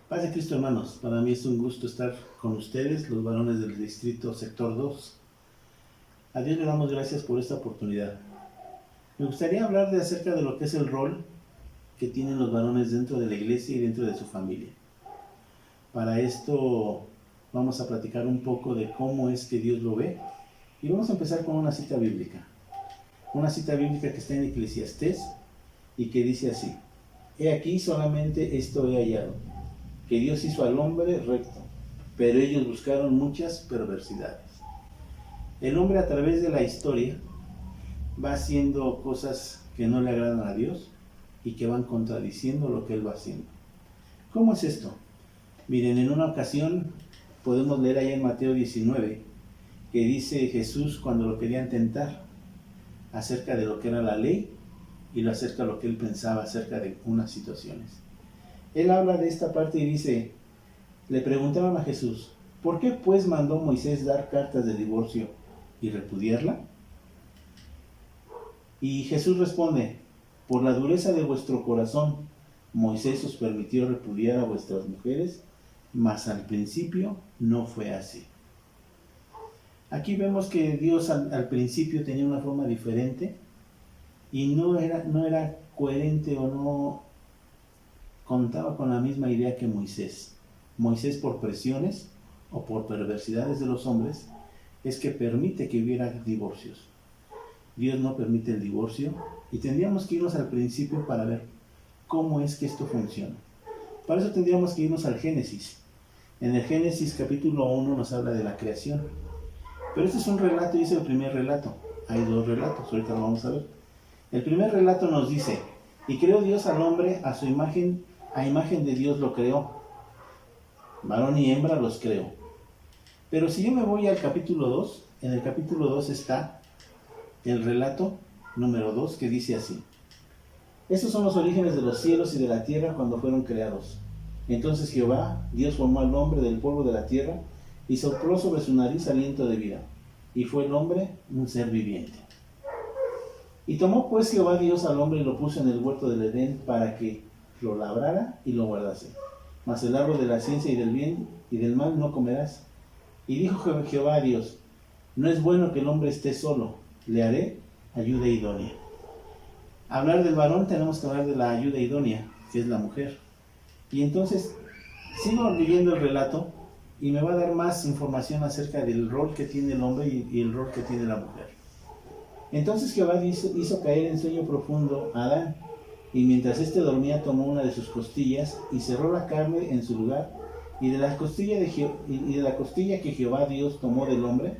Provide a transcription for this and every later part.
Paz de Cristo, hermanos. Para mí es un gusto estar con ustedes, los varones del distrito Sector 2. A Dios le damos gracias por esta oportunidad. Me gustaría hablar acerca de lo que es el rol que tienen los varones dentro de la iglesia y dentro de su familia. Para esto vamos a platicar un poco de cómo es que Dios lo ve. Y vamos a empezar con una cita bíblica. Una cita bíblica que está en Eclesiastés y que dice así: He aquí solamente esto he hallado, que Dios hizo al hombre recto, pero ellos buscaron muchas perversidades. El hombre a través de la historia va haciendo cosas que no le agradan a Dios y que van contradiciendo lo que Él va haciendo. ¿Cómo es esto? Miren, en una ocasión podemos leer ahí en Mateo 19, que dice Jesús cuando lo querían tentar acerca de lo que era la ley y acerca de lo que Él pensaba acerca de unas situaciones. Él habla de esta parte y dice, le preguntaron a Jesús, ¿por qué pues mandó Moisés dar cartas de divorcio y repudiarla? Y Jesús responde, por la dureza de vuestro corazón, Moisés os permitió repudiar a vuestras mujeres, mas al principio no fue así. Aquí vemos que Dios al principio tenía una forma diferente y no era coherente o no contaba con la misma idea que Moisés. Moisés, por presiones o por perversidades de los hombres, es que permite que hubiera divorcios. Dios no permite el divorcio y tendríamos que irnos al principio para ver cómo es que esto funciona. Para eso tendríamos que irnos al Génesis. En el Génesis capítulo 1 nos habla de la creación. Pero este es un relato y es el primer relato. Hay dos relatos, ahorita lo vamos a ver. El primer relato nos dice, y creó Dios al hombre a su imagen, a imagen de Dios lo creó. Varón y hembra los creó. Pero si yo me voy al capítulo 2, en el capítulo 2 está el relato número 2 que dice así. Estos son los orígenes de los cielos y de la tierra cuando fueron creados. Entonces Jehová, Dios formó al hombre del polvo de la tierra y sopló sobre su nariz aliento de vida. Y fue el hombre un ser viviente. Y tomó pues Jehová Dios al hombre y lo puso en el huerto del Edén para que lo labrara y lo guardase. Mas el árbol de la ciencia y del bien y del mal no comerás. Y dijo Jehová a Dios, no es bueno que el hombre esté solo, le haré ayuda idónea. Hablar del varón tenemos que hablar de la ayuda idónea, que es la mujer. Y entonces sigo leyendo el relato y me va a dar más información acerca del rol que tiene el hombre y el rol que tiene la mujer. Entonces Jehová hizo caer en sueño profundo a Adán, y mientras éste dormía tomó una de sus costillas y cerró la carne en su lugar, y de la costilla que Jehová Dios tomó del hombre,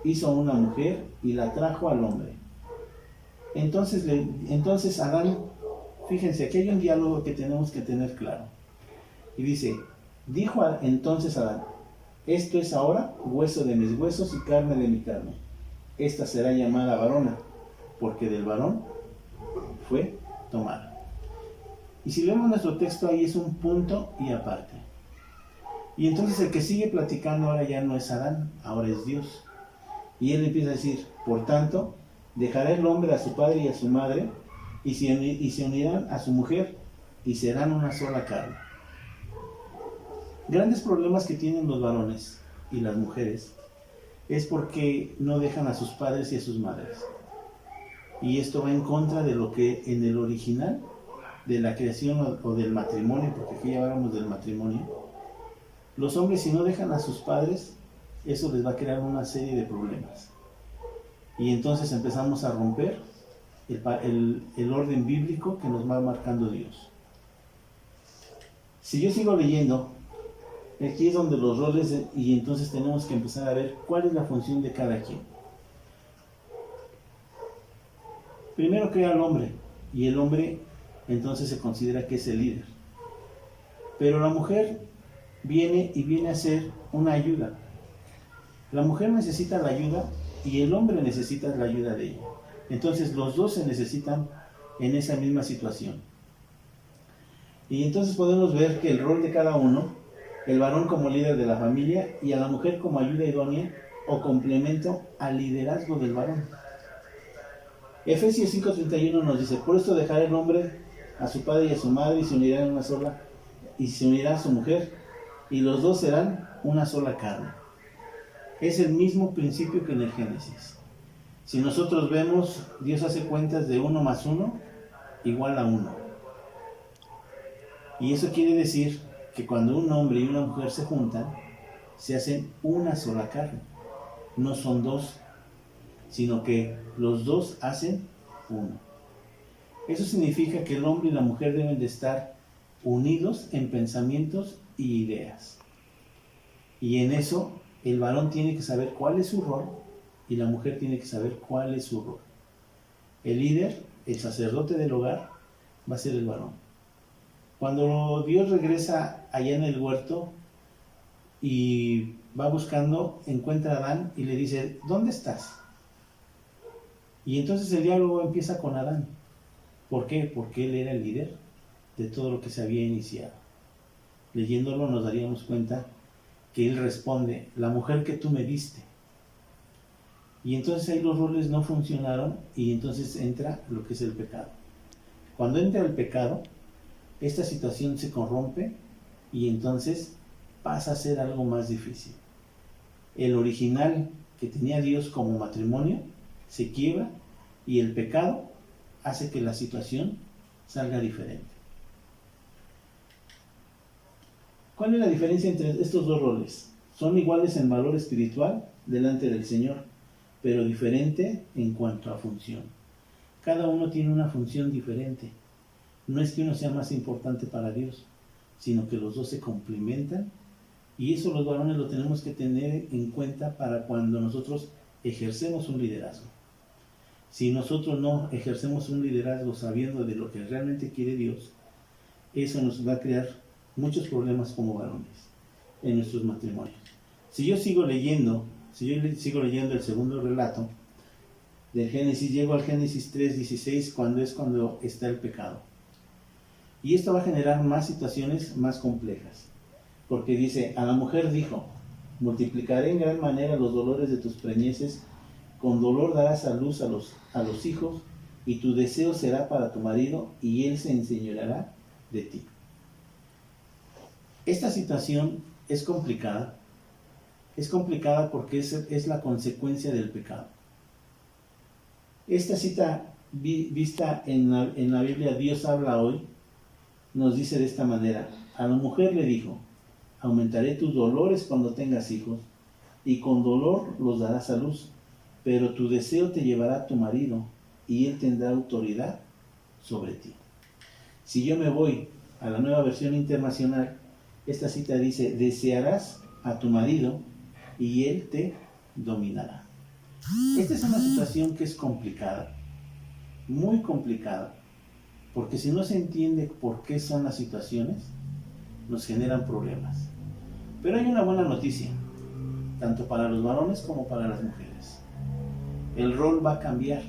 hizo una mujer y la trajo al hombre. Entonces Adán, fíjense, aquí hay un diálogo que tenemos que tener claro. Y dice, dijo entonces Adán, esto es ahora hueso de mis huesos y carne de mi carne. Esta será llamada varona, porque del varón fue tomada. Y si vemos nuestro texto ahí es un punto y aparte. Y entonces el que sigue platicando ahora ya no es Adán, ahora es Dios. Y él empieza a decir, por tanto, dejará el hombre a su padre y a su madre, y se unirán a su mujer, y serán una sola carne. Grandes problemas que tienen los varones y las mujeres es porque no dejan a sus padres y a sus madres. Y esto va en contra de lo que en el original de la creación o del matrimonio, porque aquí ya hablamos del matrimonio, los hombres si no dejan a sus padres, eso les va a crear una serie de problemas. Y entonces empezamos a romper el orden bíblico que nos va marcando Dios. Si yo sigo leyendo, aquí es donde los roles, y entonces tenemos que empezar a ver cuál es la función de cada quien. Primero crea al hombre, y el hombre entonces se considera que es el líder. Pero la mujer viene a ser una ayuda. La mujer necesita la ayuda y el hombre necesita la ayuda de ella. Entonces los dos se necesitan en esa misma situación. Y entonces podemos ver que el rol de cada uno, el varón como líder de la familia y a la mujer como ayuda idónea o complemento al liderazgo del varón. Efesios 5:31 nos dice, por esto dejará el hombre a su padre y a su madre y se unirán en una sola y se unirá a su mujer, y los dos serán una sola carne. Es el mismo principio que en el Génesis. Si nosotros vemos, Dios hace cuentas de 1 más 1 igual a 1. Y eso quiere decir que cuando un hombre y una mujer se juntan, se hacen una sola carne. No son dos, sino que los dos hacen uno. Eso significa que el hombre y la mujer deben de estar unidos en pensamientos y ideas. Y en eso el varón tiene que saber cuál es su rol y la mujer tiene que saber cuál es su rol. El líder, el sacerdote del hogar, va a ser el varón. Cuando Dios regresa allá en el huerto y va buscando, encuentra a Adán y le dice, ¿dónde estás? Y entonces el diálogo empieza con Adán. ¿Por qué? Porque él era el líder de todo lo que se había iniciado. Leyéndolo nos daríamos cuenta que él responde, la mujer que tú me diste. Y entonces ahí los roles no funcionaron y entonces entra lo que es el pecado. Cuando entra el pecado, esta situación se corrompe y entonces pasa a ser algo más difícil. El original que tenía Dios como matrimonio se quiebra y el pecado hace que la situación salga diferente. ¿Cuál es la diferencia entre estos dos roles? Son iguales en valor espiritual delante del Señor, pero diferente en cuanto a función. Cada uno tiene una función diferente. No es que uno sea más importante para Dios, sino que los dos se complementan y eso los varones lo tenemos que tener en cuenta para cuando nosotros ejercemos un liderazgo. Si nosotros no ejercemos un liderazgo sabiendo de lo que realmente quiere Dios, eso nos va a crear muchos problemas como varones en nuestros matrimonios. Si yo sigo leyendo el segundo relato del Génesis, llego al Génesis 3:16, cuando está el pecado. Y esto va a generar más situaciones más complejas. Porque dice, a la mujer dijo, multiplicaré en gran manera los dolores de tus preñeces, con dolor darás a luz a los hijos, y tu deseo será para tu marido, y él se enseñoreará de ti. Esta situación es complicada porque es la consecuencia del pecado. Esta cita vista en la Biblia, Dios habla hoy, nos dice de esta manera, a la mujer le dijo, aumentaré tus dolores cuando tengas hijos, y con dolor los darás a luz, pero tu deseo te llevará a tu marido, y él tendrá autoridad sobre ti. Si yo me voy a la Nueva Versión Internacional, esta cita dice, desearás a tu marido, y él te dominará. Esta es una situación que es complicada, muy complicada, porque si no se entiende por qué son las situaciones, nos generan problemas. Pero hay una buena noticia, tanto para los varones como para las mujeres. El rol va a cambiar.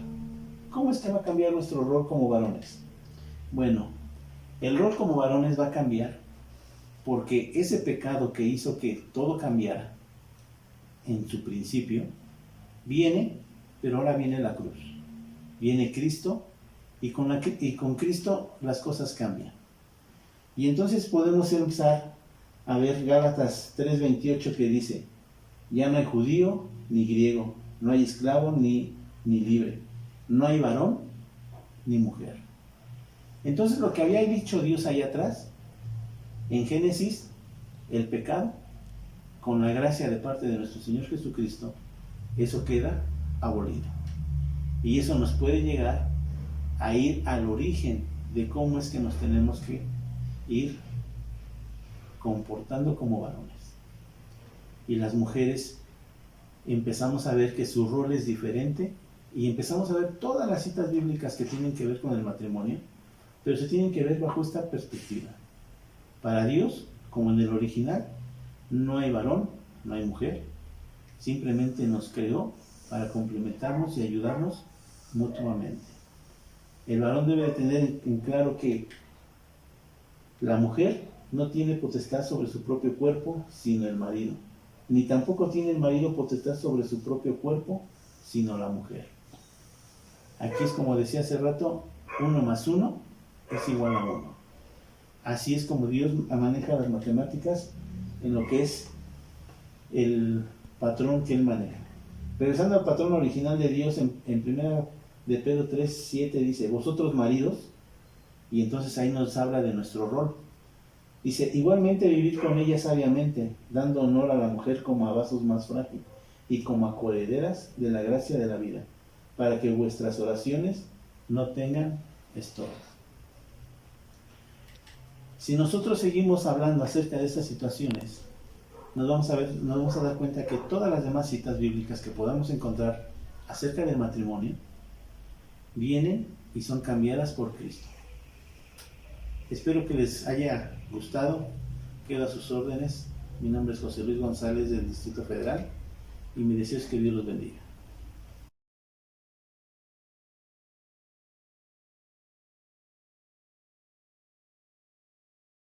¿Cómo es que va a cambiar nuestro rol como varones? Bueno, el rol como varones va a cambiar porque ese pecado que hizo que todo cambiara en su principio, viene, pero ahora viene la cruz. Viene Cristo y con Cristo las cosas cambian. Y entonces podemos empezar a ver Gálatas 3:28 que dice, ya no hay judío ni griego, no hay esclavo ni libre, no hay varón ni mujer. Entonces lo que había dicho Dios allá atrás, en Génesis, el pecado, con la gracia de parte de nuestro Señor Jesucristo, eso queda abolido. Y eso nos puede llegar a ir al origen de cómo es que nos tenemos que ir comportando como varones. Y las mujeres empezamos a ver que su rol es diferente y empezamos a ver todas las citas bíblicas que tienen que ver con el matrimonio, pero se tienen que ver bajo esta perspectiva. Para Dios, como en el original, no hay varón, no hay mujer, simplemente nos creó para complementarnos y ayudarnos mutuamente. El varón debe de tener en claro que la mujer no tiene potestad sobre su propio cuerpo, sino el marido. Ni tampoco tiene el marido potestad sobre su propio cuerpo, sino la mujer. Aquí es como decía hace rato, 1 más 1 es igual a 1. Así es como Dios maneja las matemáticas en lo que es el patrón que Él maneja. Regresando al patrón original de Dios, en primera de Pedro 3:7 dice, vosotros maridos, y entonces ahí nos habla de nuestro rol. Dice, igualmente vivid con ella sabiamente, dando honor a la mujer como a vasos más frágiles y como a coherederas de la gracia de la vida, para que vuestras oraciones no tengan estorbo. Si nosotros seguimos hablando acerca de estas situaciones, nos vamos a dar cuenta que todas las demás citas bíblicas que podamos encontrar acerca del matrimonio vienen y son cambiadas por Cristo. Espero que les haya gustado. Quedo a sus órdenes. Mi nombre es José Luis González del Distrito Federal y mi deseo es que Dios los bendiga.